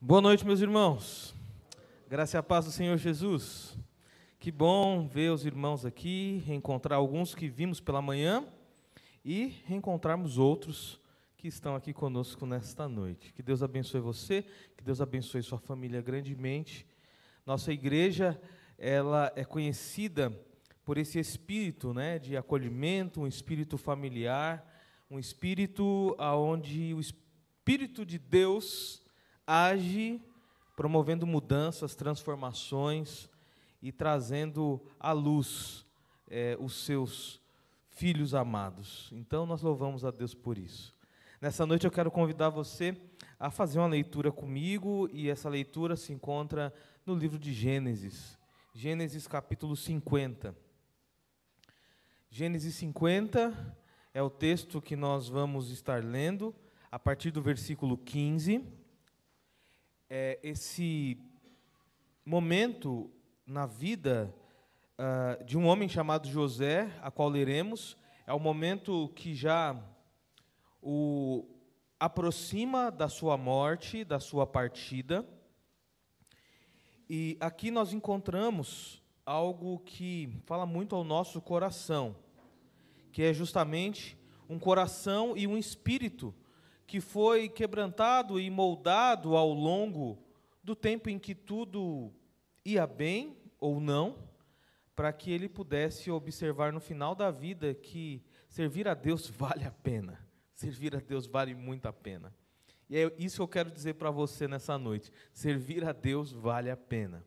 Boa noite, meus irmãos. Graça e a paz do Senhor Jesus. Que bom ver os irmãos aqui, reencontrar alguns que vimos pela manhã e reencontrarmos outros que estão aqui conosco nesta noite. Que Deus abençoe você, que Deus abençoe sua família grandemente. Nossa igreja, ela é conhecida por esse espírito, de acolhimento, um espírito familiar, um espírito onde o Espírito de Deus age promovendo mudanças, transformações e trazendo à luz os seus filhos amados. Então, nós louvamos a Deus por isso. Nessa noite eu quero convidar você a fazer uma leitura comigo, e essa leitura se encontra no livro de Gênesis. Gênesis capítulo 50. Gênesis 50 é o texto que nós vamos estar lendo a partir do versículo 15. Esse momento na vida de um homem chamado José, a qual leremos, é o momento que já o aproxima da sua morte, da sua partida. E aqui nós encontramos algo que fala muito ao nosso coração, que é justamente um coração e um espírito que foi quebrantado e moldado ao longo do tempo em que tudo ia bem ou não, para que ele pudesse observar no final da vida que servir a Deus vale a pena. Servir a Deus vale muito a pena. E é isso que eu quero dizer para você nessa noite. Servir a Deus vale a pena.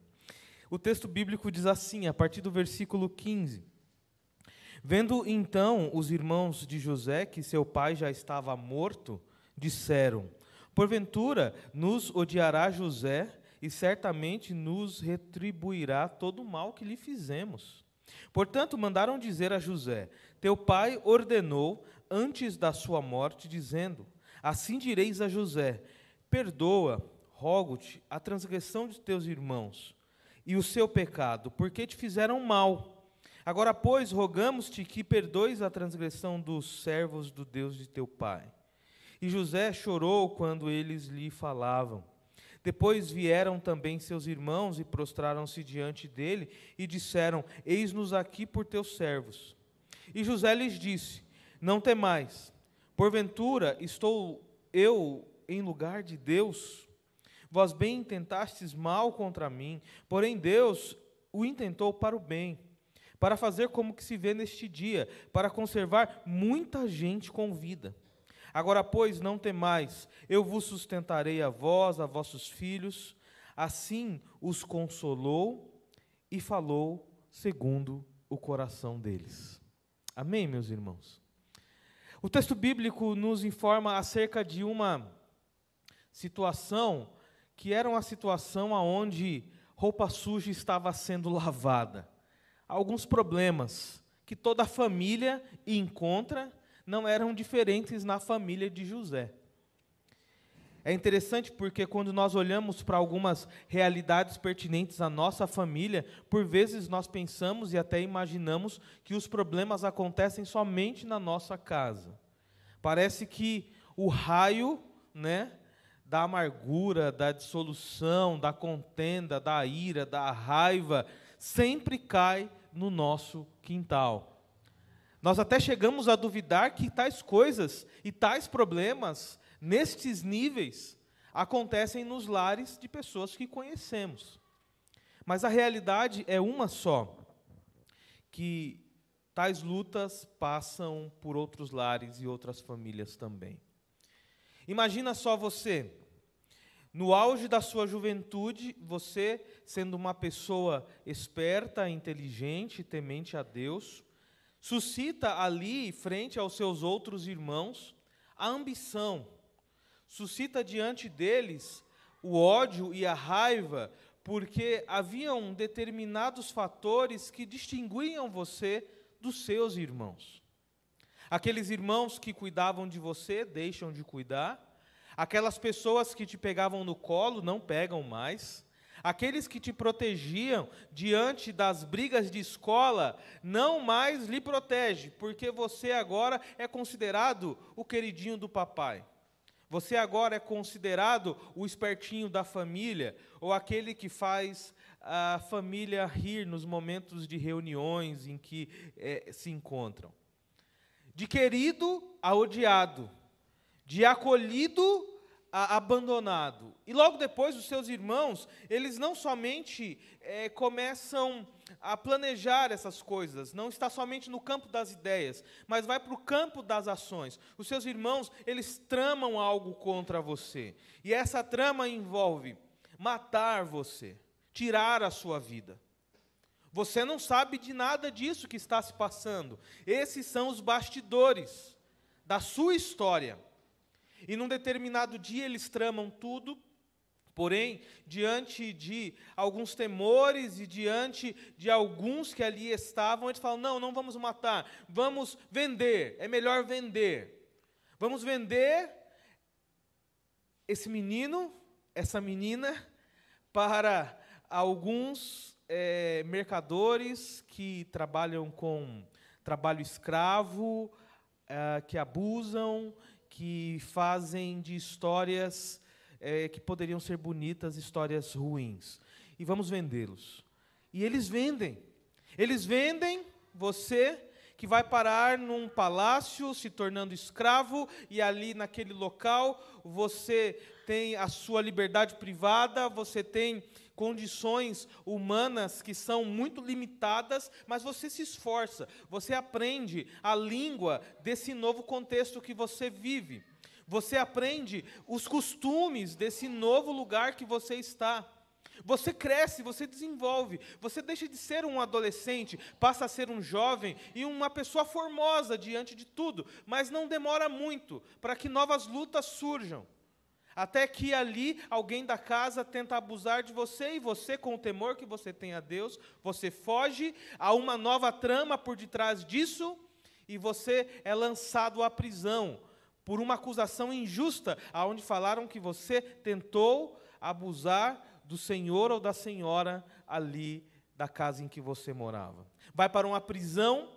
O texto bíblico diz assim, a partir do versículo 15. Vendo então os irmãos de José que seu pai já estava morto, disseram: porventura nos odiará José, e certamente nos retribuirá todo o mal que lhe fizemos. Portanto, mandaram dizer a José: teu pai ordenou antes da sua morte, dizendo: assim direis a José: perdoa, rogo-te, a transgressão de teus irmãos e o seu pecado, porque te fizeram mal. Agora, pois, rogamos-te que perdoes a transgressão dos servos do Deus de teu pai. E José chorou quando eles lhe falavam. Depois vieram também seus irmãos e prostraram-se diante dele e disseram: eis-nos aqui por teus servos. E José lhes disse: não temais, porventura estou eu em lugar de Deus? Vós bem intentastes mal contra mim, porém Deus o intentou para o bem, para fazer como que se vê neste dia, para conservar muita gente com vida. Agora, pois, não temais, eu vos sustentarei a vós, a vossos filhos. Assim os consolou e falou segundo o coração deles. Amém, meus irmãos? O texto bíblico nos informa acerca de uma situação que era uma situação onde roupa suja estava sendo lavada. Alguns problemas que toda a família encontra não eram diferentes na família de José. É interessante porque quando nós olhamos para algumas realidades pertinentes à nossa família, por vezes nós pensamos e até imaginamos que os problemas acontecem somente na nossa casa. Parece que o raio, da amargura, da dissolução, da contenda, da ira, da raiva, sempre cai no nosso quintal. Nós até chegamos a duvidar que tais coisas e tais problemas, nestes níveis, acontecem nos lares de pessoas que conhecemos. Mas a realidade é uma só, que tais lutas passam por outros lares e outras famílias também. Imagina só você, no auge da sua juventude, você sendo uma pessoa esperta, inteligente, temente a Deus, suscita ali, frente aos seus outros irmãos, a ambição. Suscita diante deles o ódio e a raiva, porque haviam determinados fatores que distinguiam você dos seus irmãos. Aqueles irmãos que cuidavam de você, deixam de cuidar. Aquelas pessoas que te pegavam no colo, não pegam mais. Aqueles que te protegiam diante das brigas de escola, não mais lhe protege, porque você agora é considerado o queridinho do papai. Você agora é considerado o espertinho da família, ou aquele que faz a família rir nos momentos de reuniões em que se encontram. De querido a odiado, de acolhido a abandonado. E logo depois, os seus irmãos, eles não somente começam a planejar essas coisas, não está somente no campo das ideias, mas vai para o campo das ações. Os seus irmãos, eles tramam algo contra você. E essa trama envolve matar você, tirar a sua vida. Você não sabe de nada disso que está se passando. Esses são os bastidores da sua história. E num determinado dia eles tramam tudo, porém, diante de alguns temores e diante de alguns que ali estavam, eles falam, não vamos matar, vamos vender, é melhor vender. Vamos vender esse menino, essa menina, para alguns mercadores que trabalham com trabalho escravo, que abusam, que fazem de histórias que poderiam ser bonitas, histórias ruins. E vamos vendê-los. E eles vendem você, que vai parar num palácio, se tornando escravo, e ali naquele local você tem a sua liberdade privada, você tem condições humanas que são muito limitadas, mas você se esforça, você aprende a língua desse novo contexto que você vive. Você aprende os costumes desse novo lugar que você está. Você cresce, você desenvolve, você deixa de ser um adolescente, passa a ser um jovem e uma pessoa formosa diante de tudo, mas não demora muito para que novas lutas surjam. Até que ali alguém da casa tenta abusar de você, e você, com o temor que você tem a Deus, você foge, há uma nova trama por detrás disso, e você é lançado à prisão, por uma acusação injusta, aonde falaram que você tentou abusar do senhor ou da senhora ali da casa em que você morava. Vai para uma prisão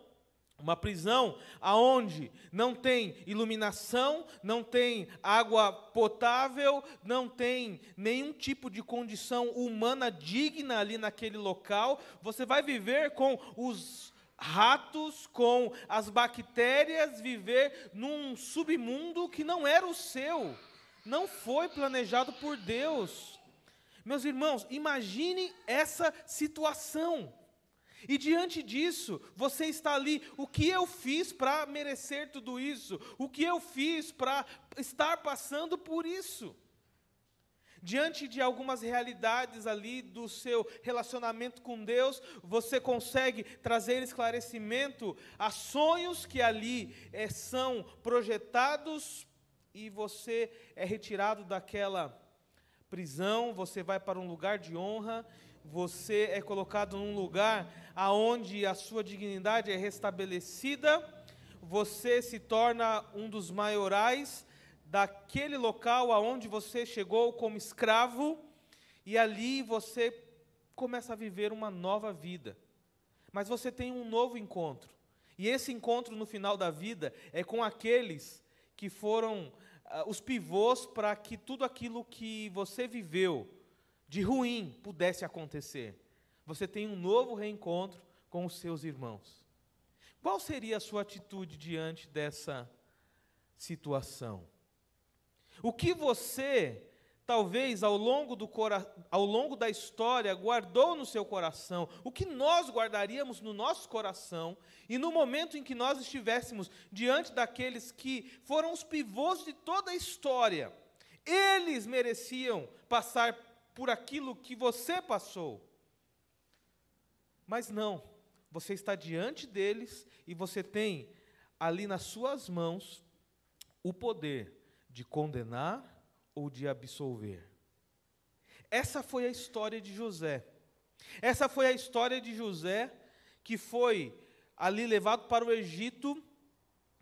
aonde não tem iluminação, não tem água potável, não tem nenhum tipo de condição humana digna ali naquele local. Você vai viver com os ratos, com as bactérias, viver num submundo que não era o seu, não foi planejado por Deus. Meus irmãos, imagine essa situação. E diante disso, você está ali, o que eu fiz para merecer tudo isso? O que eu fiz para estar passando por isso? Diante de algumas realidades ali do seu relacionamento com Deus, você consegue trazer esclarecimento a sonhos que ali são projetados, e você é retirado daquela prisão, você vai para um lugar de honra, você é colocado num lugar aonde a sua dignidade é restabelecida, você se torna um dos maiorais daquele local aonde você chegou como escravo, e ali você começa a viver uma nova vida. Mas você tem um novo encontro, e esse encontro no final da vida é com aqueles que foram os pivôs para que tudo aquilo que você viveu de ruim pudesse acontecer. Você tem um novo reencontro com os seus irmãos. Qual seria a sua atitude diante dessa situação? O que você, talvez ao longo da história, guardou no seu coração, o que nós guardaríamos no nosso coração, e no momento em que nós estivéssemos diante daqueles que foram os pivôs de toda a história, eles mereciam passar por aquilo que você passou. Mas não, você está diante deles e você tem ali nas suas mãos o poder de condenar ou de absolver. Essa foi a história de José. Essa foi a história de José, que foi ali levado para o Egito,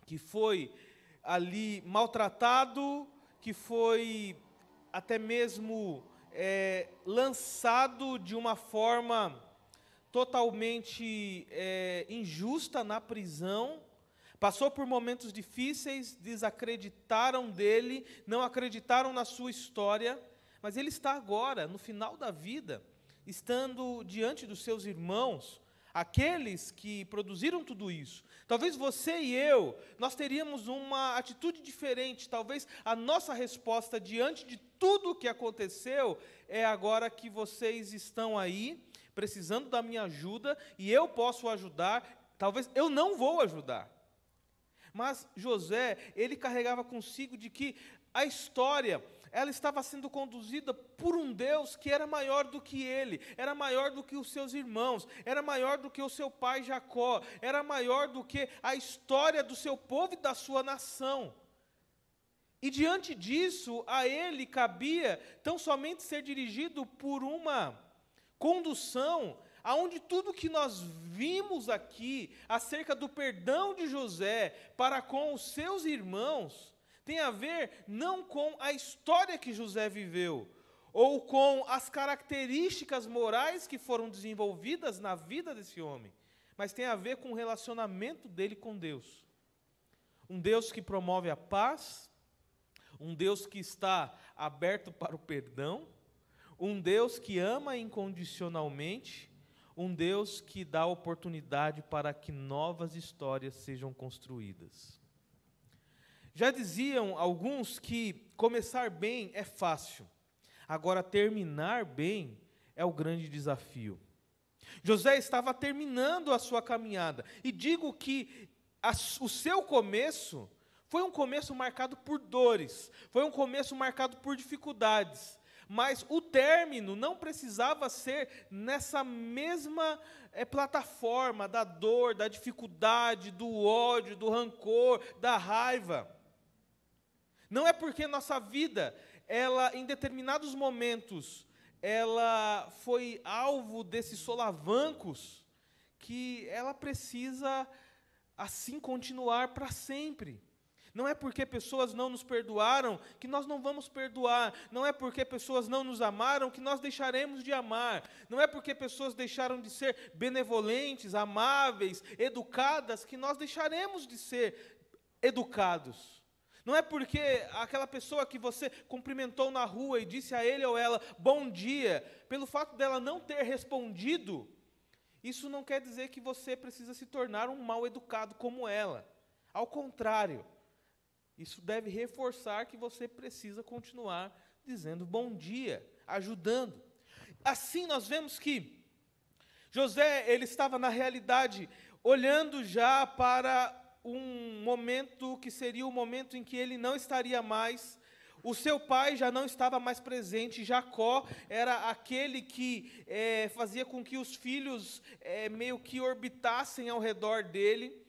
que foi ali maltratado, que foi até mesmo lançado de uma forma totalmente injusta na prisão, Passou por momentos difíceis, desacreditaram dele, não acreditaram na sua história, mas ele está agora, no final da vida, estando diante dos seus irmãos, aqueles que produziram tudo isso. Talvez você e eu, nós teríamos uma atitude diferente, talvez a nossa resposta diante de tudo o que aconteceu é agora que vocês estão aí, precisando da minha ajuda, e eu posso ajudar, talvez eu não vou ajudar. Mas José, ele carregava consigo de que a história, ela estava sendo conduzida por um Deus que era maior do que ele, era maior do que os seus irmãos, era maior do que o seu pai Jacó, era maior do que a história do seu povo e da sua nação. E diante disso, a ele cabia tão somente ser dirigido por uma condução aonde tudo que nós vimos aqui acerca do perdão de José para com os seus irmãos tem a ver não com a história que José viveu, ou com as características morais que foram desenvolvidas na vida desse homem, mas tem a ver com o relacionamento dele com Deus. Um Deus que promove a paz, um Deus que está aberto para o perdão, um Deus que ama incondicionalmente, um Deus que dá oportunidade para que novas histórias sejam construídas. Já diziam alguns que começar bem é fácil, agora terminar bem é o grande desafio. José estava terminando a sua caminhada, e digo que o seu começo foi um começo marcado por dores, foi um começo marcado por dificuldades, mas o término não precisava ser nessa mesma plataforma da dor, da dificuldade, do ódio, do rancor, da raiva. Não é porque nossa vida, ela em determinados momentos, ela foi alvo desses solavancos, que ela precisa assim continuar para sempre. Não é porque pessoas não nos perdoaram que nós não vamos perdoar. Não é porque pessoas não nos amaram que nós deixaremos de amar. Não é porque pessoas deixaram de ser benevolentes, amáveis, educadas, que nós deixaremos de ser educados. Não é porque aquela pessoa que você cumprimentou na rua e disse a ele ou ela, bom dia, pelo fato dela não ter respondido, isso não quer dizer que você precisa se tornar um mal educado como ela. Ao contrário, isso deve reforçar que você precisa continuar dizendo bom dia, ajudando. Assim nós vemos que José, ele estava na realidade olhando já para um momento que seria o momento em que ele não estaria mais. O seu pai já não estava mais presente. Jacó era aquele que fazia com que os filhos meio que orbitassem ao redor dele.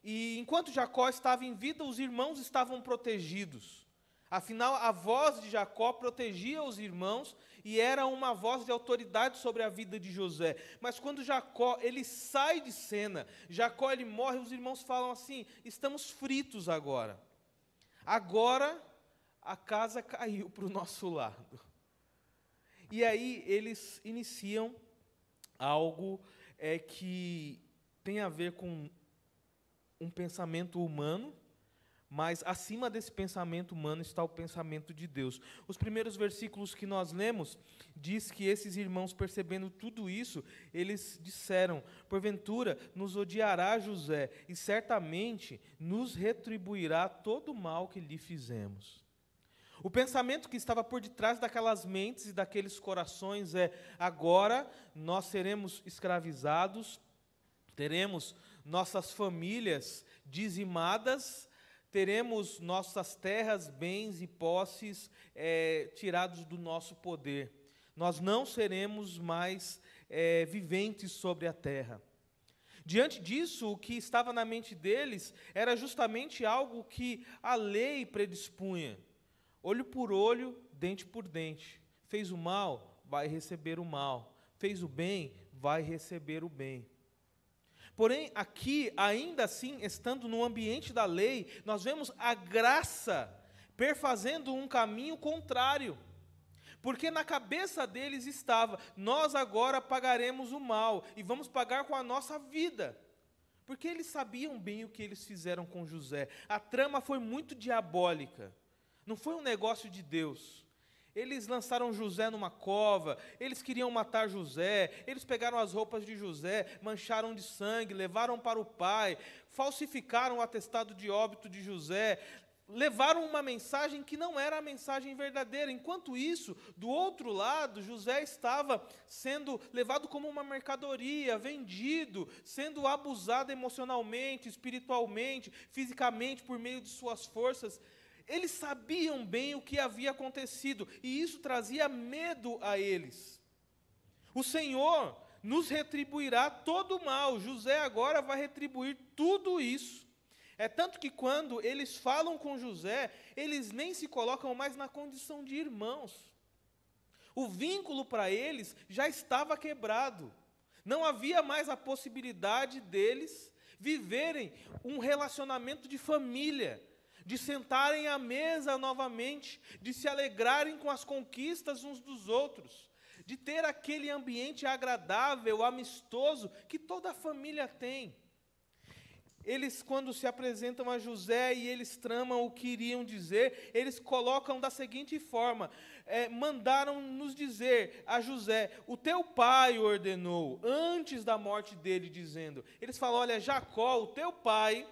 E enquanto Jacó estava em vida, os irmãos estavam protegidos. Afinal, a voz de Jacó protegia os irmãos e era uma voz de autoridade sobre a vida de José. Mas quando Jacó, ele sai de cena, Jacó, ele morre, os irmãos falam assim, estamos fritos agora. Agora, a casa caiu para o nosso lado. E aí, eles iniciam algo que tem a ver com um pensamento humano, mas acima desse pensamento humano está o pensamento de Deus. Os primeiros versículos que nós lemos, diz que esses irmãos, percebendo tudo isso, eles disseram, porventura nos odiará José, e certamente nos retribuirá todo o mal que lhe fizemos. O pensamento que estava por detrás daquelas mentes e daqueles corações é, agora nós seremos escravizados, teremos nossas famílias dizimadas, teremos nossas terras, bens e posses tirados do nosso poder. Nós não seremos mais viventes sobre a terra. Diante disso, o que estava na mente deles era justamente algo que a lei predispunha. Olho por olho, dente por dente. Fez o mal, vai receber o mal. Fez o bem, vai receber o bem. Porém, aqui, ainda assim, estando no ambiente da lei, nós vemos a graça perfazendo um caminho contrário. Porque na cabeça deles estava, nós agora pagaremos o mal, e vamos pagar com a nossa vida. porque eles sabiam bem o que eles fizeram com José. A trama foi muito diabólica, não foi um negócio de Deus. Eles lançaram José numa cova, eles queriam matar José, eles pegaram as roupas de José, mancharam de sangue, levaram para o pai, falsificaram o atestado de óbito de José, levaram uma mensagem que não era a mensagem verdadeira. Enquanto isso, do outro lado, José estava sendo levado como uma mercadoria, vendido, sendo abusado emocionalmente, espiritualmente, fisicamente, por meio de suas forças. Eles sabiam bem o que havia acontecido, e isso trazia medo a eles. O Senhor nos retribuirá todo o mal. José agora vai retribuir tudo isso. É tanto que quando eles falam com José, eles nem se colocam mais na condição de irmãos. O vínculo para eles já estava quebrado. Não havia mais a possibilidade deles viverem um relacionamento de família, de sentarem à mesa novamente, de se alegrarem com as conquistas uns dos outros, de ter aquele ambiente agradável, amistoso, que toda a família tem. Eles, quando se apresentam a José e eles tramam o que iriam dizer, eles colocam da seguinte forma: mandaram nos dizer a José, o teu pai ordenou, antes da morte dele, dizendo, eles falam, olha, Jacó, o teu pai.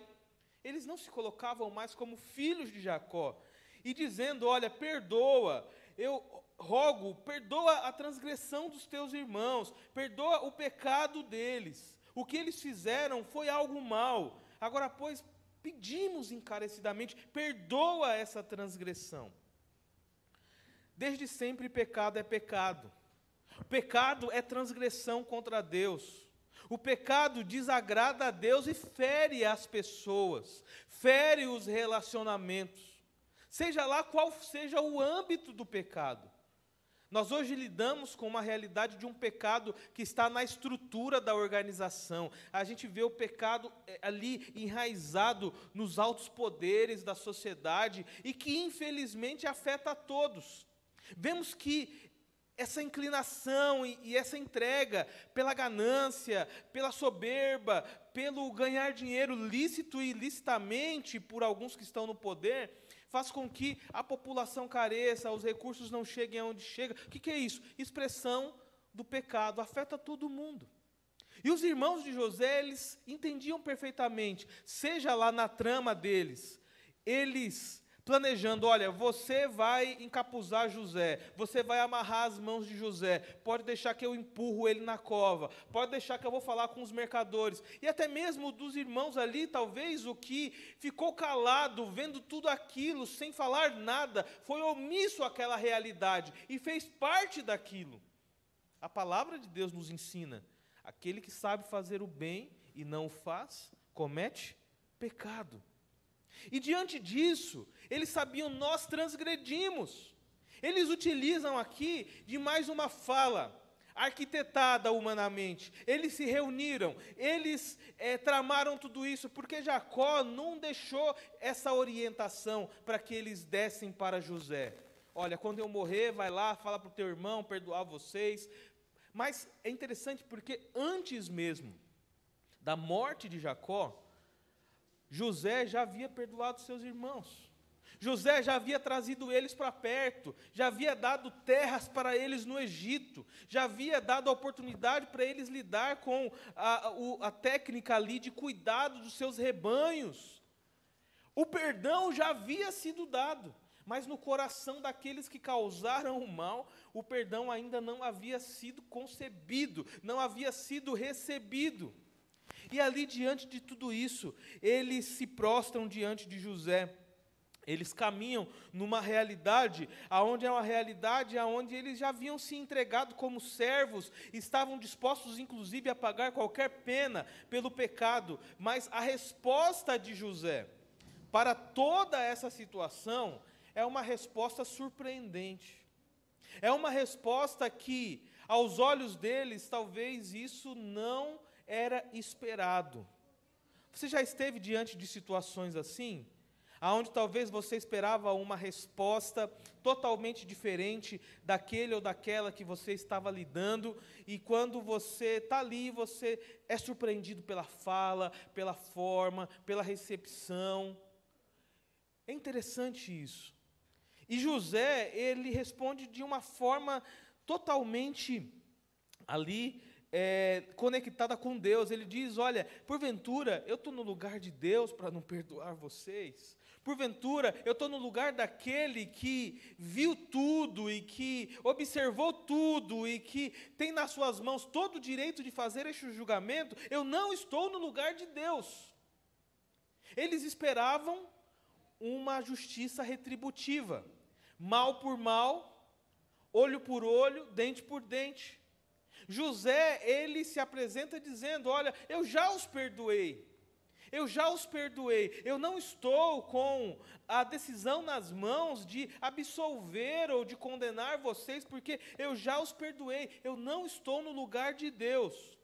Eles não se colocavam mais como filhos de Jacó, e dizendo, olha, perdoa, eu rogo, perdoa a transgressão dos teus irmãos, perdoa o pecado deles, o que eles fizeram foi algo mal, agora, pois, pedimos encarecidamente, perdoa essa transgressão. Desde sempre pecado é pecado, o pecado é transgressão contra Deus. O pecado desagrada a Deus e fere as pessoas, fere os relacionamentos, seja lá qual seja o âmbito do pecado. Nós hoje lidamos com uma realidade de um pecado que está na estrutura da organização. A gente vê o pecado ali enraizado nos altos poderes da sociedade e que infelizmente afeta a todos. Vemos que essa inclinação e essa entrega pela ganância, pela soberba, pelo ganhar dinheiro lícito e ilicitamente por alguns que estão no poder, faz com que a população careça, os recursos não cheguem aonde chega. O que é isso? Expressão do pecado, afeta todo mundo. E os irmãos de José, eles entendiam perfeitamente, seja lá na trama deles, eles planejando, olha, você vai encapuzar José, você vai amarrar as mãos de José, pode deixar que eu empurro ele na cova, pode deixar que eu vou falar com os mercadores, e até mesmo dos irmãos ali, talvez o que ficou calado, vendo tudo aquilo, sem falar nada, foi omisso àquela realidade, e fez parte daquilo. A palavra de Deus nos ensina, aquele que sabe fazer o bem e não o faz, comete pecado. E diante disso, eles sabiam, nós transgredimos. Eles utilizam aqui de mais uma fala, arquitetada humanamente. Eles se reuniram, eles tramaram tudo isso, porque Jacó não deixou essa orientação para que eles dessem para José. Olha, quando eu morrer, vai lá, fala para o teu irmão, perdoar vocês. Mas é interessante porque antes mesmo da morte de Jacó, José já havia perdoado seus irmãos. José já havia trazido eles para perto, já havia dado terras para eles no Egito, já havia dado a oportunidade para eles lidar com a técnica ali de cuidado dos seus rebanhos. O perdão já havia sido dado, mas no coração daqueles que causaram o mal, o perdão ainda não havia sido concebido, não havia sido recebido. E ali, diante de tudo isso, eles se prostram diante de José. Eles caminham numa realidade, aonde é uma realidade aonde eles já haviam se entregado como servos, estavam dispostos, inclusive, a pagar qualquer pena pelo pecado. Mas a resposta de José para toda essa situação é uma resposta surpreendente. É uma resposta que, aos olhos deles, talvez isso não era esperado. Você já esteve diante de situações assim? aonde talvez você esperava uma resposta totalmente diferente daquele ou daquela que você estava lidando, e quando você está ali, você é surpreendido pela fala, pela forma, pela recepção. É interessante isso. E José, ele responde de uma forma totalmente ali, conectada com Deus. Ele diz, olha, porventura, eu estou no lugar de Deus para não perdoar vocês? Porventura, eu estou no lugar daquele que viu tudo e que observou tudo e que tem nas suas mãos todo o direito de fazer este julgamento? Eu não estou no lugar de Deus. Eles esperavam uma justiça retributiva, mal por mal, olho por olho, dente por dente. José, ele se apresenta dizendo, olha, eu já os perdoei, eu não estou com a decisão nas mãos de absolver ou de condenar vocês, porque eu já os perdoei, eu não estou no lugar de Deus.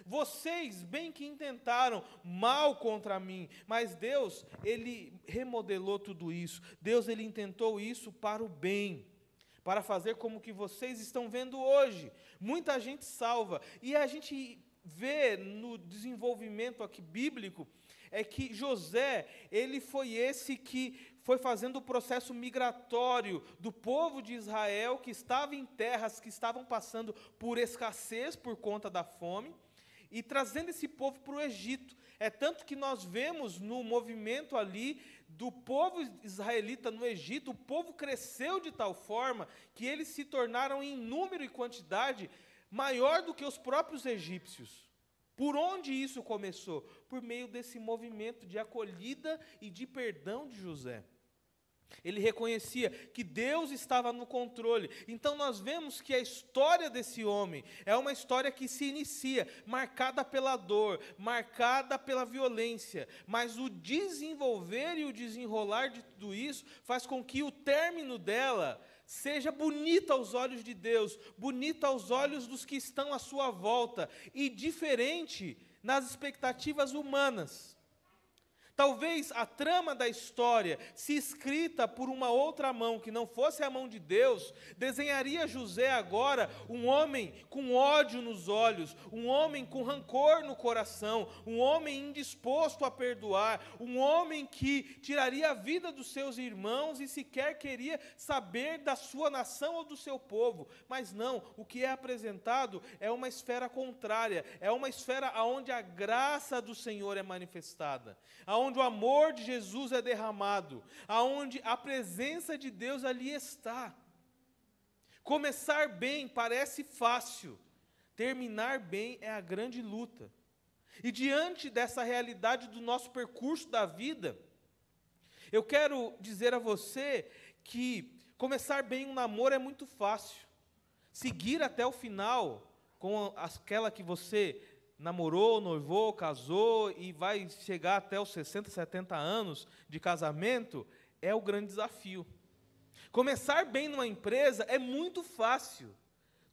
Vocês bem que intentaram mal contra mim, mas Deus, Ele remodelou tudo isso. Deus, Ele intentou isso para o bem, para fazer como que vocês estão vendo hoje. Muita gente salva, e a gente vê no desenvolvimento aqui bíblico, é que José, ele foi esse que foi fazendo o processo migratório do povo de Israel, que estava em terras que estavam passando por escassez por conta da fome, e trazendo esse povo para o Egito. É tanto que nós vemos no movimento ali do povo israelita no Egito, o povo cresceu de tal forma que eles se tornaram em número e quantidade maior do que os próprios egípcios. Por onde isso começou? Por meio desse movimento de acolhida e de perdão de José. Ele reconhecia que Deus estava no controle. Então nós vemos que a história desse homem é uma história que se inicia marcada pela dor, marcada pela violência, mas o desenvolver e o desenrolar de tudo isso faz com que o término dela seja bonita aos olhos de Deus, bonita aos olhos dos que estão à sua volta e diferente nas expectativas humanas. Talvez a trama da história, se escrita por uma outra mão, que não fosse a mão de Deus, desenharia José agora um homem com ódio nos olhos, um homem com rancor no coração, um homem indisposto a perdoar, um homem que tiraria a vida dos seus irmãos e sequer queria saber da sua nação ou do seu povo. Mas não, o que é apresentado é uma esfera contrária, é uma esfera onde a graça do Senhor é manifestada, onde o amor de Jesus é derramado, aonde a presença de Deus ali está. Começar bem parece fácil, terminar bem é a grande luta. E diante dessa realidade do nosso percurso da vida, eu quero dizer a você que começar bem um namoro é muito fácil. Seguir até o final com aquela que você namorou, noivou, casou e vai chegar até os 60, 70 anos de casamento, é o grande desafio. Começar bem numa empresa é muito fácil.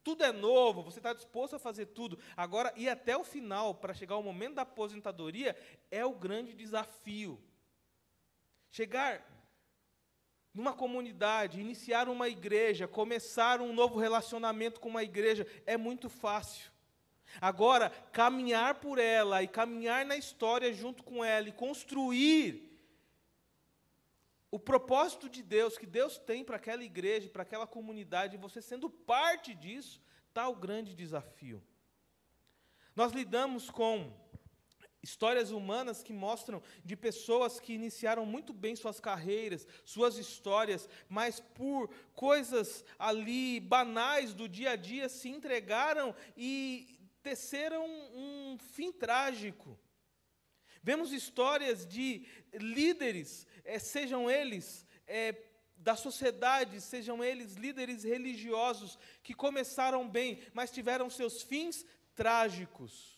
Tudo é novo, você está disposto a fazer tudo. Agora, ir até o final, para chegar ao momento da aposentadoria, é o grande desafio. Chegar numa comunidade, iniciar uma igreja, começar um novo relacionamento com uma igreja, é muito fácil. Agora, caminhar por ela e caminhar na história junto com ela e construir o propósito de Deus, que Deus tem para aquela igreja, para aquela comunidade, e você sendo parte disso, está o grande desafio. Nós lidamos com histórias humanas que mostram de pessoas que iniciaram muito bem suas carreiras, suas histórias, mas por coisas ali banais do dia a dia se entregaram e teceram um fim trágico. Vemos histórias de líderes, sejam eles da sociedade, sejam eles líderes religiosos, que começaram bem, mas tiveram seus fins trágicos.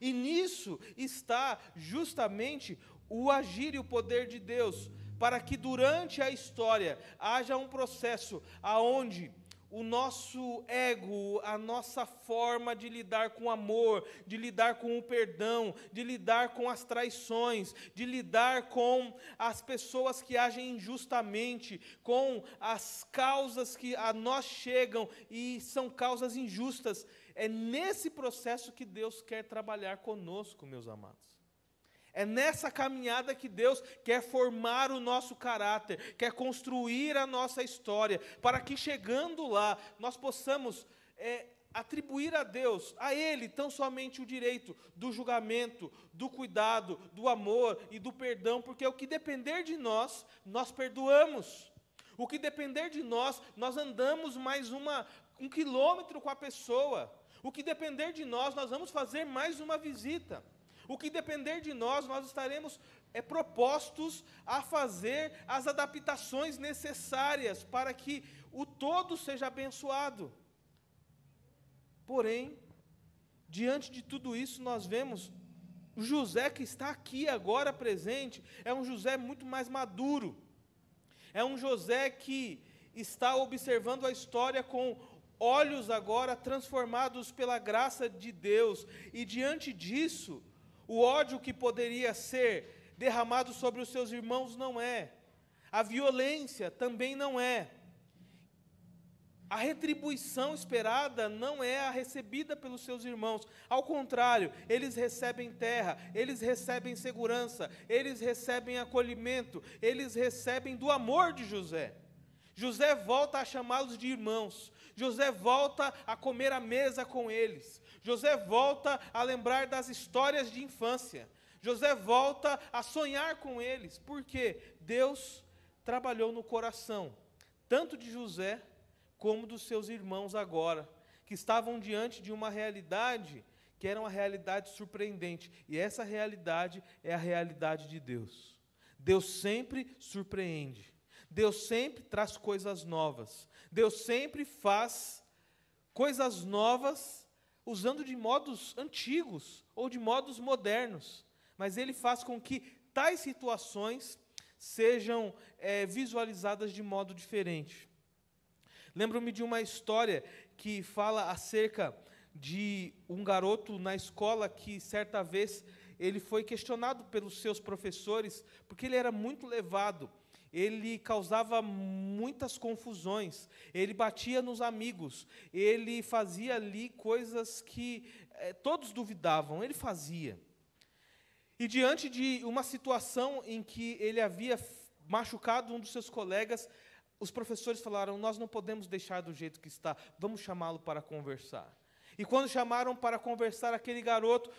E nisso está justamente o agir e o poder de Deus, para que durante a história haja um processo aonde o nosso ego, a nossa forma de lidar com o amor, de lidar com o perdão, de lidar com as traições, de lidar com as pessoas que agem injustamente, com as causas que a nós chegam e são causas injustas. É nesse processo que Deus quer trabalhar conosco, meus amados. É nessa caminhada que Deus quer formar o nosso caráter, quer construir a nossa história, para que chegando lá, nós possamos atribuir a Deus, a Ele, tão somente o direito do julgamento, do cuidado, do amor e do perdão, porque o que depender de nós, nós perdoamos. O que depender de nós, nós andamos mais um quilômetro com a pessoa. O que depender de nós, nós vamos fazer mais uma visita. O que depender de nós, nós estaremos propostos a fazer as adaptações necessárias para que o todo seja abençoado. Porém, diante de tudo isso, nós vemos o José que está aqui agora presente, é um José muito mais maduro. É um José que está observando a história com olhos agora transformados pela graça de Deus. E diante disso, o ódio que poderia ser derramado sobre os seus irmãos não é. A violência também não é. A retribuição esperada não é a recebida pelos seus irmãos. Ao contrário, eles recebem terra, eles recebem segurança, eles recebem acolhimento, eles recebem do amor de José. José volta a chamá-los de irmãos. José volta a comer à mesa com eles. José volta a lembrar das histórias de infância. José volta a sonhar com eles, porque Deus trabalhou no coração, tanto de José, como dos seus irmãos agora, que estavam diante de uma realidade, que era uma realidade surpreendente, e essa realidade é a realidade de Deus. Deus sempre surpreende, Deus sempre traz coisas novas, Deus sempre faz coisas novas, usando de modos antigos ou de modos modernos, mas Ele faz com que tais situações sejam visualizadas de modo diferente. Lembro-me de uma história que fala acerca de um garoto na escola que, certa vez, ele foi questionado pelos seus professores, porque ele era muito levado, ele causava muitas confusões, ele batia nos amigos, ele fazia ali coisas que todos duvidavam, ele fazia. E diante de uma situação em que ele havia machucado um dos seus colegas, os professores falaram: nós não podemos deixar do jeito que está, vamos chamá-lo para conversar. E quando chamaram para conversar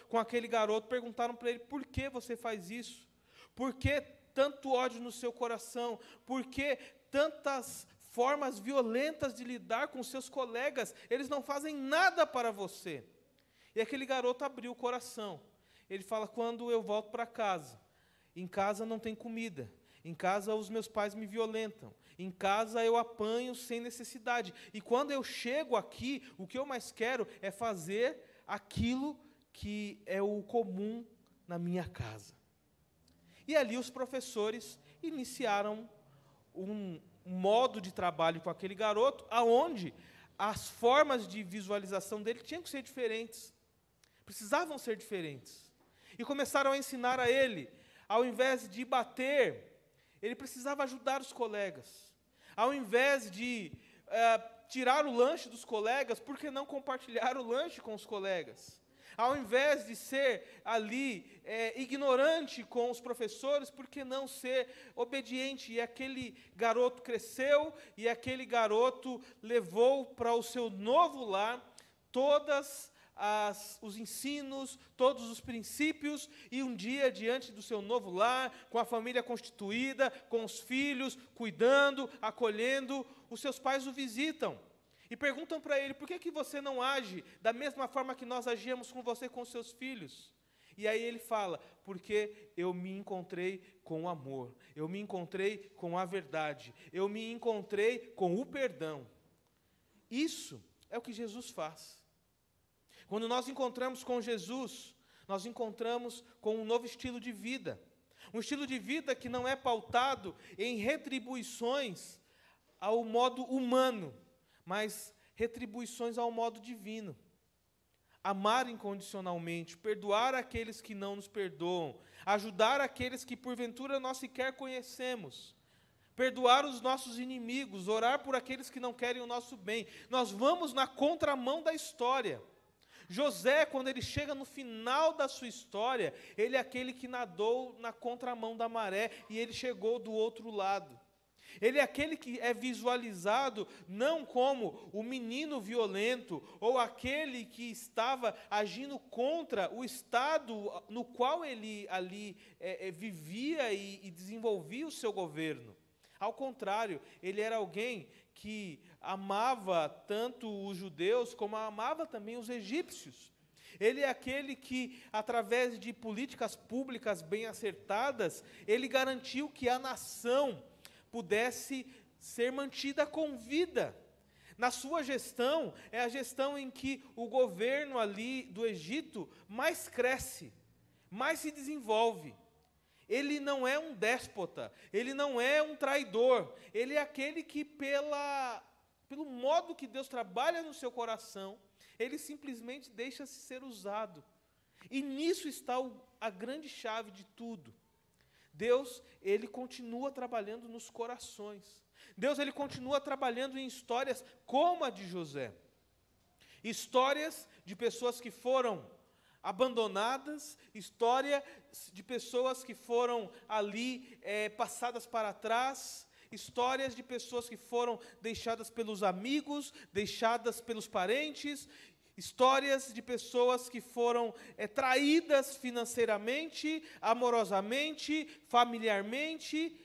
com aquele garoto, perguntaram para ele: por que você faz isso? Por que tanto ódio no seu coração? Por que tantas formas violentas de lidar com seus colegas? Eles não fazem nada para você. E aquele garoto abriu o coração. Ele fala: quando eu volto para casa, em casa não tem comida, em casa os meus pais me violentam, em casa eu apanho sem necessidade. E quando eu chego aqui, o que eu mais quero é fazer aquilo que é o comum na minha casa. E ali os professores iniciaram um modo de trabalho com aquele garoto, aonde as formas de visualização dele tinham que ser diferentes. Precisavam ser diferentes. E começaram a ensinar a ele, ao invés de bater, ele precisava ajudar os colegas. Ao invés de tirar o lanche dos colegas, por que não compartilhar o lanche com os colegas? Ao invés de ser ali ignorante com os professores, por que não ser obediente? E aquele garoto cresceu, e aquele garoto levou para o seu novo lar todas os ensinos, todos os princípios, e um dia, diante do seu novo lar, com a família constituída, com os filhos, cuidando, acolhendo, os seus pais o visitam e perguntam para ele: por que você não age da mesma forma que nós agíamos com você, com os seus filhos? E aí ele fala: porque eu me encontrei com o amor, eu me encontrei com a verdade, eu me encontrei com o perdão. Isso é o que Jesus faz. Quando nós encontramos com Jesus, nós encontramos com um novo estilo de vida. Um estilo de vida que não é pautado em retribuições ao modo humano, mas retribuições ao modo divino. Amar incondicionalmente, perdoar aqueles que não nos perdoam, ajudar aqueles que porventura nós sequer conhecemos, perdoar os nossos inimigos, orar por aqueles que não querem o nosso bem. Nós vamos na contramão da história. José, quando ele chega no final da sua história, ele é aquele que nadou na contramão da maré e ele chegou do outro lado. Ele é aquele que é visualizado não como o menino violento ou aquele que estava agindo contra o estado no qual ele ali vivia e desenvolvia o seu governo. Ao contrário, ele era alguém que amava tanto os judeus como amava também os egípcios. Ele é aquele que, através de políticas públicas bem acertadas, ele garantiu que a nação pudesse ser mantida com vida. Na sua gestão, é a gestão em que o governo ali do Egito mais cresce, mais se desenvolve. Ele não é um déspota, ele não é um traidor, ele é aquele que pelo modo que Deus trabalha no seu coração, ele simplesmente deixa-se ser usado. E nisso está a grande chave de tudo. Deus, ele continua trabalhando nos corações. Deus, ele continua trabalhando em histórias como a de José. Histórias de pessoas que foram abandonadas, história de pessoas que foram ali passadas para trás, histórias de pessoas que foram deixadas pelos amigos, deixadas pelos parentes, histórias de pessoas que foram traídas financeiramente, amorosamente, familiarmente,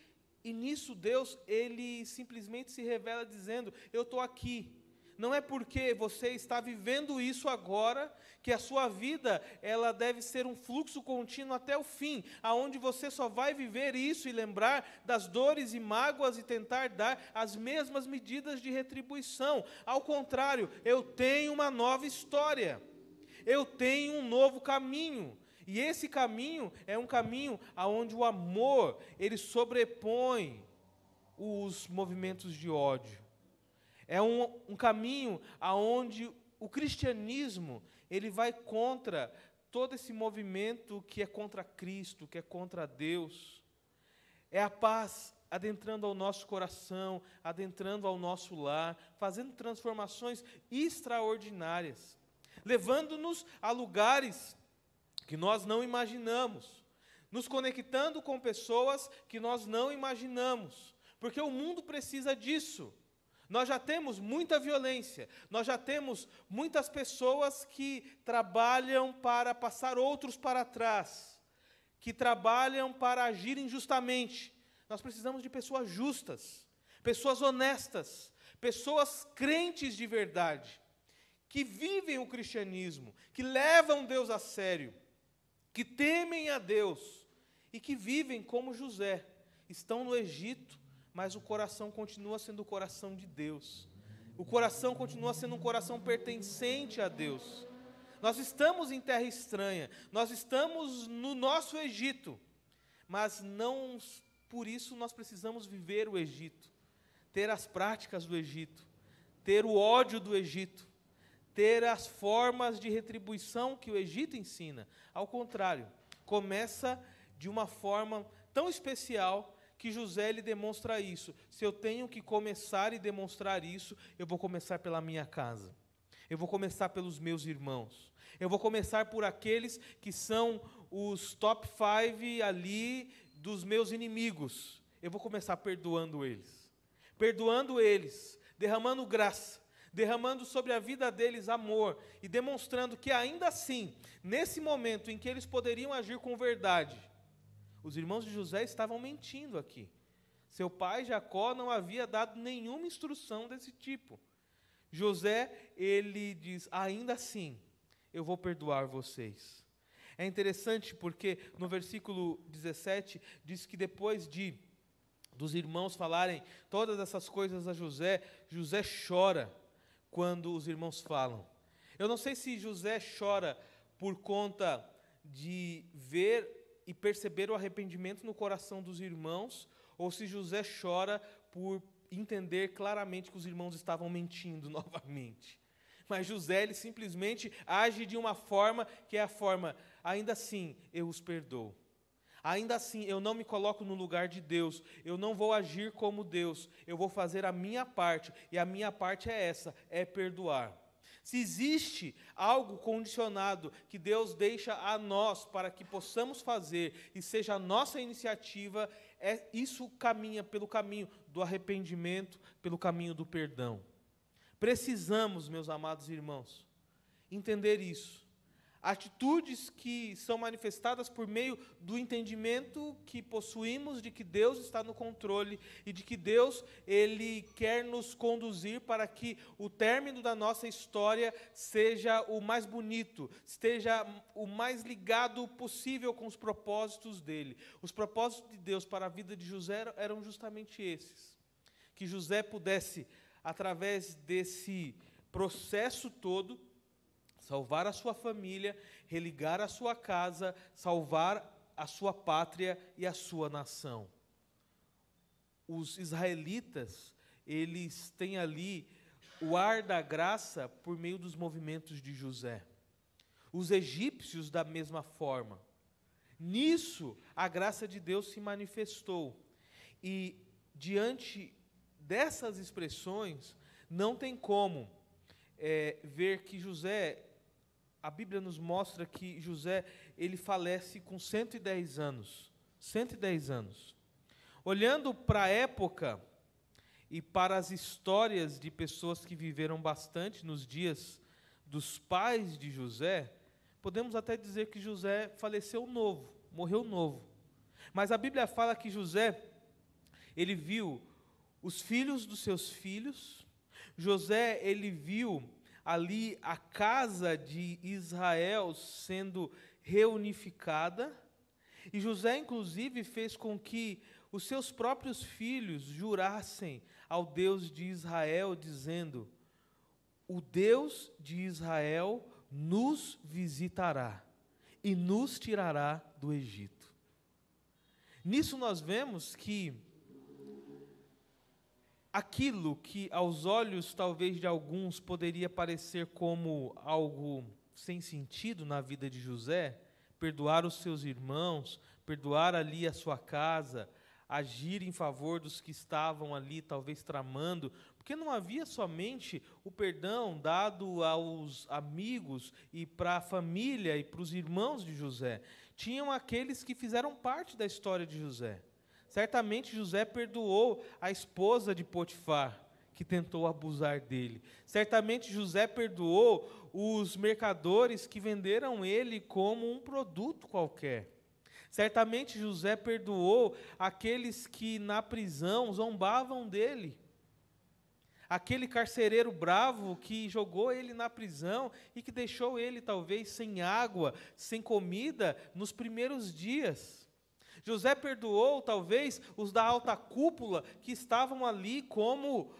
e nisso Deus, ele simplesmente se revela dizendo: eu estou aqui. Não é porque você está vivendo isso agora que a sua vida ela deve ser um fluxo contínuo até o fim, aonde você só vai viver isso e lembrar das dores e mágoas e tentar dar as mesmas medidas de retribuição. Ao contrário, eu tenho uma nova história, eu tenho um novo caminho, e esse caminho é um caminho aonde o amor ele sobrepõe os movimentos de ódio. É um caminho aonde o cristianismo ele vai contra todo esse movimento que é contra Cristo, que é contra Deus. É a paz adentrando ao nosso coração, adentrando ao nosso lar, fazendo transformações extraordinárias, levando-nos a lugares que nós não imaginamos, nos conectando com pessoas que nós não imaginamos, porque o mundo precisa disso. Nós já temos muita violência, nós já temos muitas pessoas que trabalham para passar outros para trás, que trabalham para agir injustamente. Nós precisamos de pessoas justas, pessoas honestas, pessoas crentes de verdade, que vivem o cristianismo, que levam Deus a sério, que temem a Deus e que vivem como José, estão no Egito, mas o coração continua sendo o coração de Deus. O coração continua sendo um coração pertencente a Deus. Nós estamos em terra estranha, nós estamos no nosso Egito, mas não por isso nós precisamos viver o Egito, ter as práticas do Egito, ter o ódio do Egito, ter as formas de retribuição que o Egito ensina. Ao contrário, começa de uma forma tão especial que José ele demonstra isso. Se eu tenho que começar e demonstrar isso, eu vou começar pela minha casa. Eu vou começar pelos meus irmãos. Eu vou começar por aqueles que são os top 5 ali dos meus inimigos. Eu vou começar perdoando eles. Perdoando eles, derramando graça, derramando sobre a vida deles amor e demonstrando que ainda assim, nesse momento em que eles poderiam agir com verdade, os irmãos de José estavam mentindo aqui. Seu pai, Jacó, não havia dado nenhuma instrução desse tipo. José, ele diz, ainda assim, eu vou perdoar vocês. É interessante porque no versículo 17, diz que depois dos irmãos falarem todas essas coisas a José, José chora quando os irmãos falam. Eu não sei se José chora por conta de ver e perceber o arrependimento no coração dos irmãos, ou se José chora por entender claramente que os irmãos estavam mentindo novamente. Mas José, ele simplesmente age de uma forma que é a forma, ainda assim, eu os perdoo. Ainda assim, eu não me coloco no lugar de Deus, eu não vou agir como Deus, eu vou fazer a minha parte, e a minha parte é essa, é perdoar. Se existe algo condicionado que Deus deixa a nós para que possamos fazer e seja a nossa iniciativa, isso caminha pelo caminho do arrependimento, pelo caminho do perdão. Precisamos, meus amados irmãos, entender isso. Atitudes que são manifestadas por meio do entendimento que possuímos de que Deus está no controle e de que Deus, Ele quer nos conduzir para que o término da nossa história seja o mais bonito, esteja o mais ligado possível com os propósitos dEle. Os propósitos de Deus para a vida de José eram justamente esses. Que José pudesse, através desse processo todo, salvar a sua família, religar a sua casa, salvar a sua pátria e a sua nação. Os israelitas, eles têm ali o ar da graça por meio dos movimentos de José. Os egípcios, da mesma forma. Nisso, a graça de Deus se manifestou. E, diante dessas expressões, não tem como ver que José, a Bíblia nos mostra que José, ele falece com 110 anos. 110 anos. Olhando para a época e para as histórias de pessoas que viveram bastante nos dias dos pais de José, podemos até dizer que José faleceu novo, morreu novo. Mas a Bíblia fala que José, ele viu os filhos dos seus filhos. José, ele viu ali a casa de Israel sendo reunificada, e José, inclusive, fez com que os seus próprios filhos jurassem ao Deus de Israel, dizendo: o Deus de Israel nos visitará e nos tirará do Egito. Nisso nós vemos que aquilo que aos olhos talvez de alguns poderia parecer como algo sem sentido na vida de José, perdoar os seus irmãos, perdoar ali a sua casa, agir em favor dos que estavam ali talvez tramando, porque não havia somente o perdão dado aos amigos e para a família e para os irmãos de José, tinham aqueles que fizeram parte da história de José. Certamente José perdoou a esposa de Potifar, que tentou abusar dele. Certamente José perdoou os mercadores que venderam ele como um produto qualquer. Certamente José perdoou aqueles que na prisão zombavam dele. Aquele carcereiro bravo que jogou ele na prisão e que deixou ele talvez sem água, sem comida nos primeiros dias. José perdoou, talvez, os da alta cúpula que estavam ali como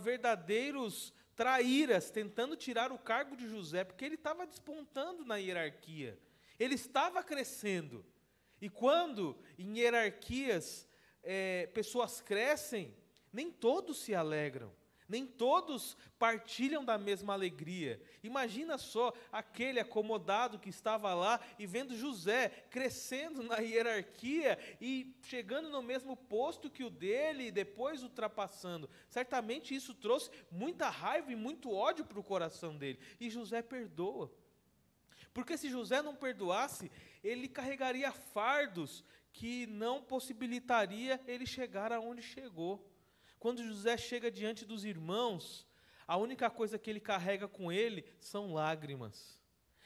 verdadeiros traíras, tentando tirar o cargo de José, porque ele estava despontando na hierarquia. Ele estava crescendo. E quando, em hierarquias, pessoas crescem, nem todos se alegram. Nem todos partilham da mesma alegria. Imagina só aquele acomodado que estava lá e vendo José crescendo na hierarquia e chegando no mesmo posto que o dele e depois ultrapassando. Certamente isso trouxe muita raiva e muito ódio para o coração dele. E José perdoa. Porque se José não perdoasse, ele carregaria fardos que não possibilitaria ele chegar aonde chegou. Quando José chega diante dos irmãos, a única coisa que ele carrega com ele são lágrimas.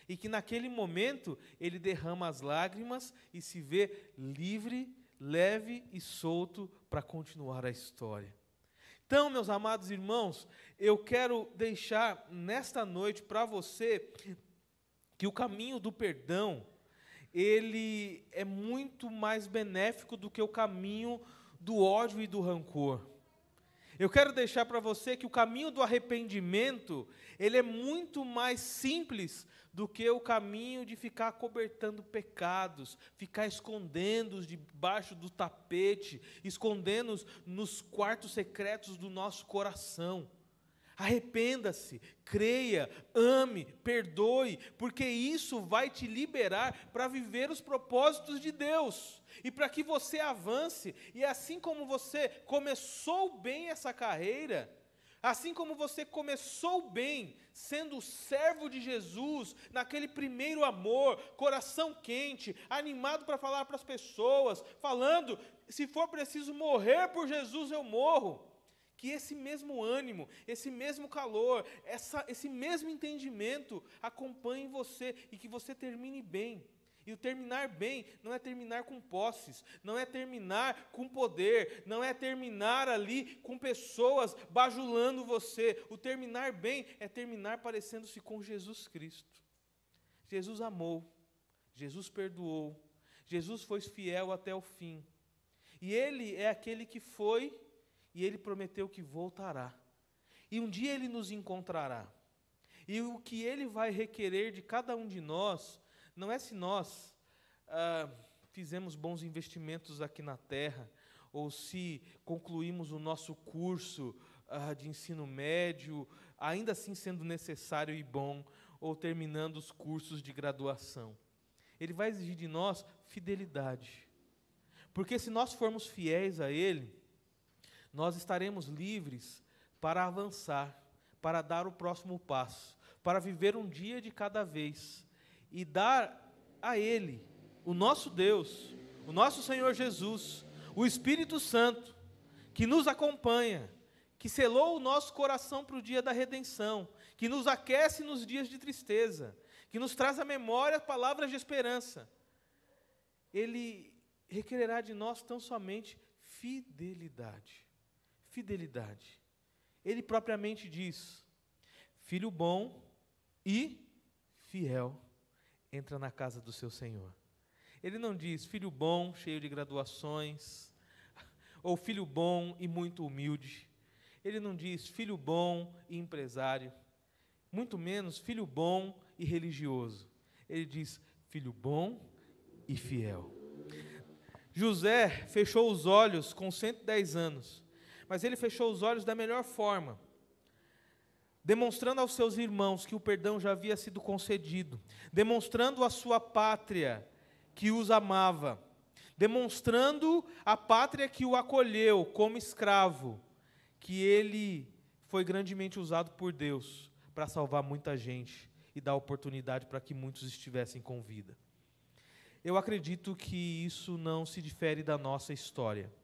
E que naquele momento ele derrama as lágrimas e se vê livre, leve e solto para continuar a história. Então, meus amados irmãos, eu quero deixar nesta noite para você que o caminho do perdão, ele é muito mais benéfico do que o caminho do ódio e do rancor. Eu quero deixar para você que o caminho do arrependimento, ele é muito mais simples do que o caminho de ficar acobertando pecados, ficar escondendo-os debaixo do tapete, escondendo-os nos quartos secretos do nosso coração. Arrependa-se, creia, ame, perdoe, porque isso vai te liberar para viver os propósitos de Deus e para que você avance. E assim como você começou bem essa carreira, assim como você começou bem sendo servo de Jesus, naquele primeiro amor, coração quente, animado para falar para as pessoas, falando, se for preciso morrer por Jesus, eu morro. Que esse mesmo ânimo, esse mesmo calor, esse mesmo entendimento acompanhe você e que você termine bem. E o terminar bem não é terminar com posses, não é terminar com poder, não é terminar ali com pessoas bajulando você. O terminar bem é terminar parecendo-se com Jesus Cristo. Jesus amou, Jesus perdoou, Jesus foi fiel até o fim. E Ele é aquele que foi, e Ele prometeu que voltará. E um dia Ele nos encontrará. E o que Ele vai requerer de cada um de nós, não é se nós fizemos bons investimentos aqui na terra, ou se concluímos o nosso curso de ensino médio, ainda assim sendo necessário e bom, ou terminando os cursos de graduação. Ele vai exigir de nós fidelidade. Porque se nós formos fiéis a Ele, nós estaremos livres para avançar, para dar o próximo passo, para viver um dia de cada vez e dar a Ele, o nosso Deus, o nosso Senhor Jesus, o Espírito Santo, que nos acompanha, que selou o nosso coração para o dia da redenção, que nos aquece nos dias de tristeza, que nos traz à memória palavras de esperança. Ele requererá de nós tão somente fidelidade. Fidelidade. Ele propriamente diz: filho bom e fiel entra na casa do seu Senhor. Ele não diz filho bom, cheio de graduações, ou filho bom e muito humilde. Ele não diz filho bom e empresário, muito menos filho bom e religioso. Ele diz filho bom e fiel. José fechou os olhos com 110 anos, mas ele fechou os olhos da melhor forma, demonstrando aos seus irmãos que o perdão já havia sido concedido, demonstrando à sua pátria que os amava, demonstrando à pátria que o acolheu como escravo, que ele foi grandemente usado por Deus para salvar muita gente e dar oportunidade para que muitos estivessem com vida. Eu acredito que isso não se difere da nossa história.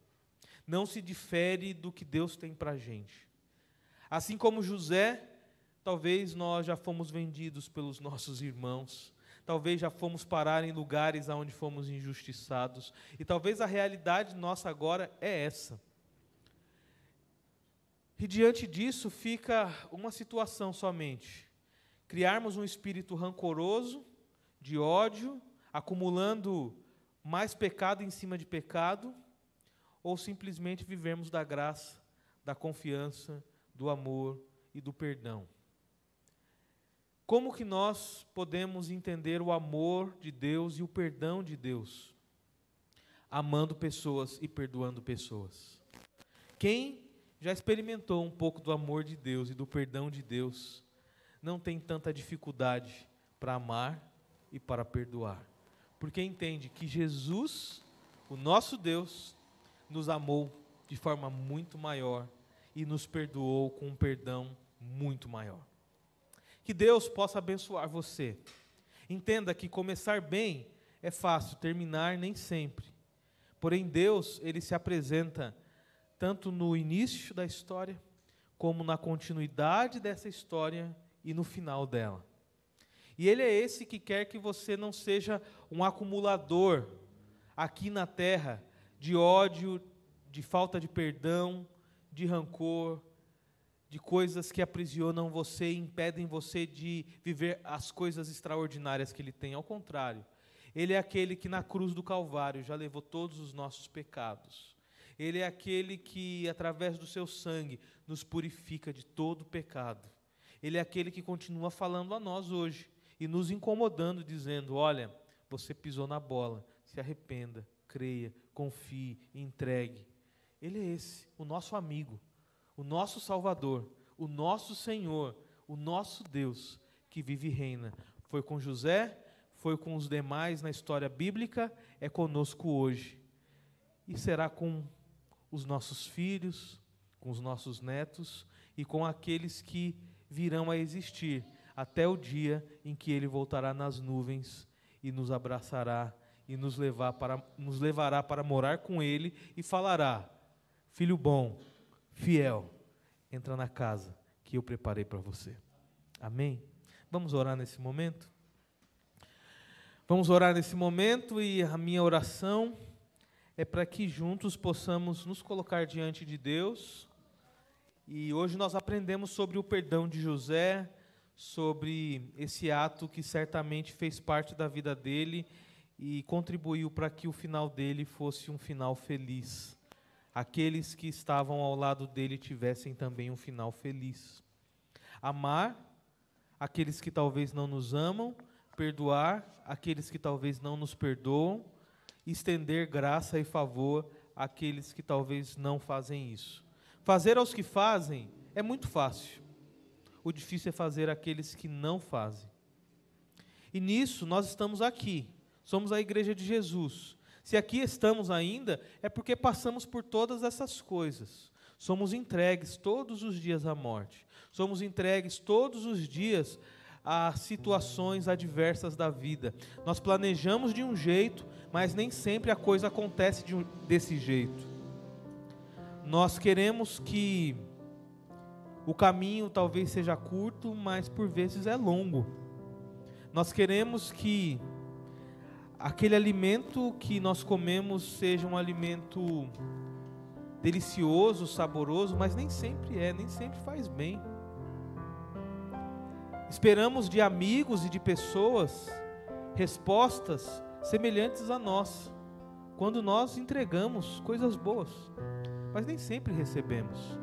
Não se difere do que Deus tem para a gente. Assim como José, talvez nós já fomos vendidos pelos nossos irmãos, talvez já fomos parar em lugares onde fomos injustiçados, e talvez a realidade nossa agora é essa. E diante disso fica uma situação somente: criarmos um espírito rancoroso, de ódio, acumulando mais pecado em cima de pecado, ou simplesmente vivermos da graça, da confiança, do amor e do perdão. Como que nós podemos entender o amor de Deus e o perdão de Deus? Amando pessoas e perdoando pessoas. Quem já experimentou um pouco do amor de Deus e do perdão de Deus, não tem tanta dificuldade para amar e para perdoar. Porque entende que Jesus, o nosso Deus, nos amou de forma muito maior e nos perdoou com um perdão muito maior. Que Deus possa abençoar você. Entenda que começar bem é fácil, terminar nem sempre. Porém, Deus, Ele se apresenta tanto no início da história, como na continuidade dessa história e no final dela. E Ele é esse que quer que você não seja um acumulador aqui na terra de ódio, de falta de perdão, de rancor, de coisas que aprisionam você e impedem você de viver as coisas extraordinárias que Ele tem. Ao contrário, Ele é aquele que na cruz do Calvário já levou todos os nossos pecados. Ele é aquele que, através do seu sangue, nos purifica de todo pecado. Ele é aquele que continua falando a nós hoje e nos incomodando, dizendo: olha, você pisou na bola, se arrependa, creia, confie, entregue. Ele é esse, o nosso amigo, o nosso Salvador, o nosso Senhor, o nosso Deus, que vive e reina. Foi com José, foi com os demais na história bíblica, é conosco hoje. E será com os nossos filhos, com os nossos netos e com aqueles que virão a existir, até o dia em que Ele voltará nas nuvens e nos abraçará e nos levará para morar com Ele e falará: filho bom, fiel, entra na casa que eu preparei para você. Amém? Vamos orar nesse momento? Vamos orar nesse momento, e a minha oração é para que juntos possamos nos colocar diante de Deus. E hoje nós aprendemos sobre o perdão de José, sobre esse ato que certamente fez parte da vida dele e contribuiu para que o final dele fosse um final feliz. Aqueles que estavam ao lado dele tivessem também um final feliz. Amar aqueles que talvez não nos amam, perdoar aqueles que talvez não nos perdoam, estender graça e favor àqueles que talvez não fazem isso. Fazer aos que fazem é muito fácil. O difícil é fazer àqueles que não fazem. E nisso nós estamos aqui. Somos a Igreja de Jesus. Se aqui estamos ainda, é porque passamos por todas essas coisas. Somos entregues todos os dias à morte. Somos entregues todos os dias a situações adversas da vida. Nós planejamos de um jeito, mas nem sempre a coisa acontece desse jeito. Nós queremos que o caminho talvez seja curto, mas por vezes é longo. Nós queremos que aquele alimento que nós comemos seja um alimento delicioso, saboroso, mas nem sempre faz bem. Esperamos de amigos e de pessoas respostas semelhantes a nós, quando nós entregamos coisas boas, mas nem sempre recebemos.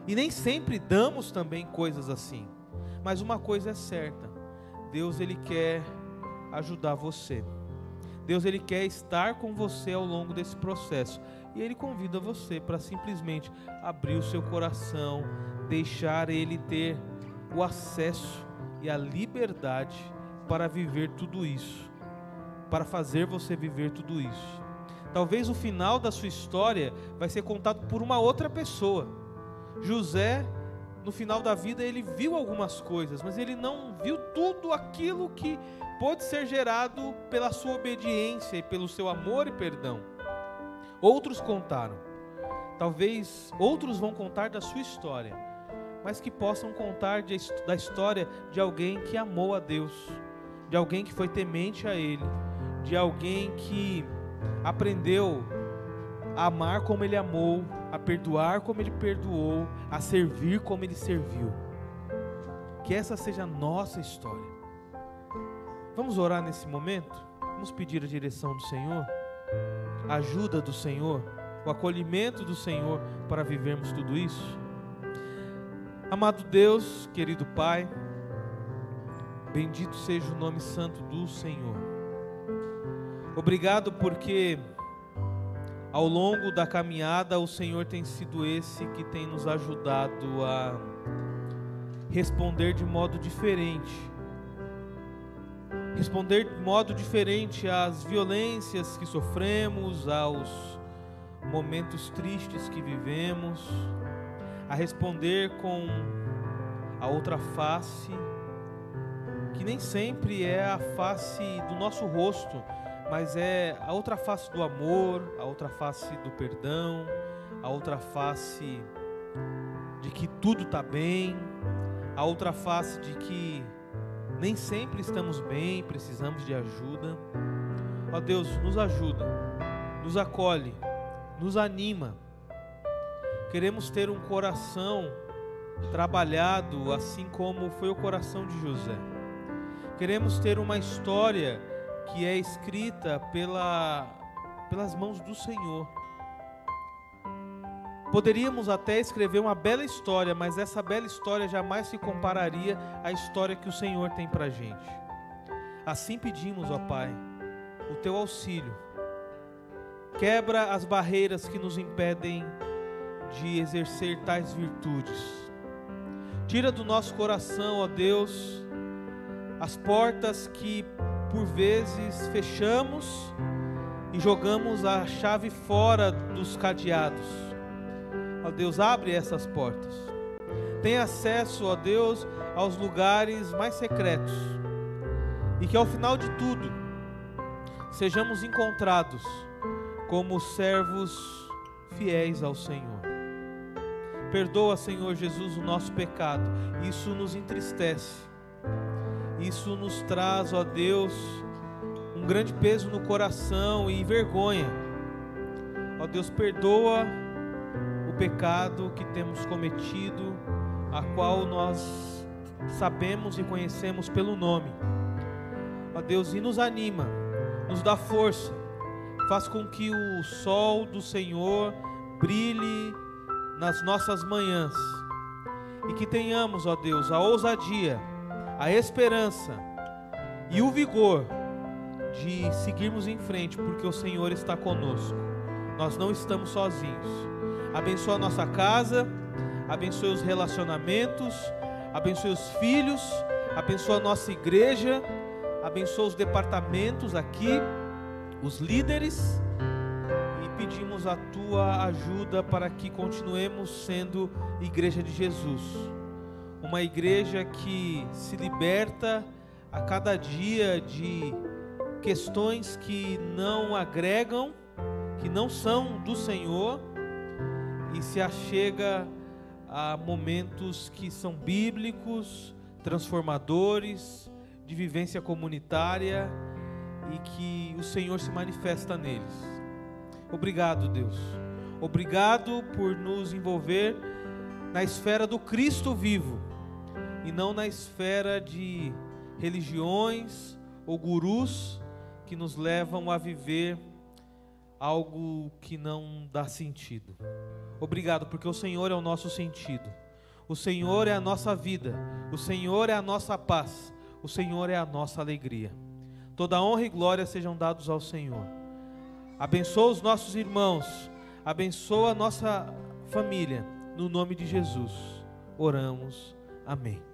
E nem sempre damos também coisas assim. Mas uma coisa é certa: Deus, Ele quer ajudar você. Deus, Ele quer estar com você ao longo desse processo. E Ele convida você para simplesmente abrir o seu coração, deixar Ele ter o acesso e a liberdade para viver tudo isso, para fazer você viver tudo isso. Talvez o final da sua história vai ser contado por uma outra pessoa. José, no final da vida, ele viu algumas coisas, mas ele não viu tudo aquilo que pôde ser gerado pela sua obediência e pelo seu amor e perdão. Outros contaram. Talvez outros vão contar da sua história, mas que possam contar da história de alguém que amou a Deus, de alguém que foi temente a Ele, de alguém que aprendeu a amar como Ele amou, a perdoar como Ele perdoou, a servir como Ele serviu. Que essa seja a nossa história. Vamos orar nesse momento? Vamos pedir a direção do Senhor, a ajuda do Senhor, o acolhimento do Senhor para vivermos tudo isso? Amado Deus, querido Pai, bendito seja o nome santo do Senhor. Obrigado porque ao longo da caminhada o Senhor tem sido esse que tem nos ajudado a responder de modo diferente. Responder de modo diferente às violências que sofremos, aos momentos tristes que vivemos, a responder com a outra face, que nem sempre é a face do nosso rosto, mas é a outra face do amor, a outra face do perdão, a outra face de que tudo está bem, a outra face de que nem sempre estamos bem, precisamos de ajuda. Ó Deus, nos ajuda, nos acolhe, nos anima. Queremos ter um coração trabalhado, assim como foi o coração de José. Queremos ter uma história que é escrita pelas mãos do Senhor. Poderíamos até escrever uma bela história, mas essa bela história jamais se compararia à história que o Senhor tem para a gente. Assim pedimos, ó Pai, o Teu auxílio. Quebra as barreiras que nos impedem de exercer tais virtudes. Tira do nosso coração, ó Deus, as portas que por vezes fechamos e jogamos a chave fora dos cadeados. Ó Deus, abre essas portas. Tenha acesso, ó Deus, aos lugares mais secretos. E que ao final de tudo, sejamos encontrados como servos fiéis ao Senhor. Perdoa, Senhor Jesus, o nosso pecado. Isso nos entristece. Isso nos traz, ó Deus, um grande peso no coração e vergonha. Ó Deus, perdoa o pecado que temos cometido, a qual nós sabemos e conhecemos pelo nome. Ó Deus, e nos anima, nos dá força, faz com que o sol do Senhor brilhe nas nossas manhãs, e que tenhamos, ó Deus, a ousadia, a esperança e o vigor de seguirmos em frente, porque o Senhor está conosco. Nós não estamos sozinhos. Abençoa a nossa casa, abençoe os relacionamentos, abençoe os filhos, abençoa a nossa igreja, abençoa os departamentos aqui, os líderes, e pedimos a Tua ajuda para que continuemos sendo igreja de Jesus, uma igreja que se liberta a cada dia de questões que não agregam, que não são do Senhor, e se achega a momentos que são bíblicos, transformadores, de vivência comunitária, e que o Senhor se manifesta neles. Obrigado, Deus. Obrigado por nos envolver na esfera do Cristo vivo e não na esfera de religiões ou gurus que nos levam a viver algo que não dá sentido. Obrigado, porque o Senhor é o nosso sentido. O Senhor é a nossa vida. O Senhor é a nossa paz. O Senhor é a nossa alegria. Toda honra e glória sejam dados ao Senhor. Abençoa os nossos irmãos. Abençoa a nossa família. No nome de Jesus, oramos. Amém.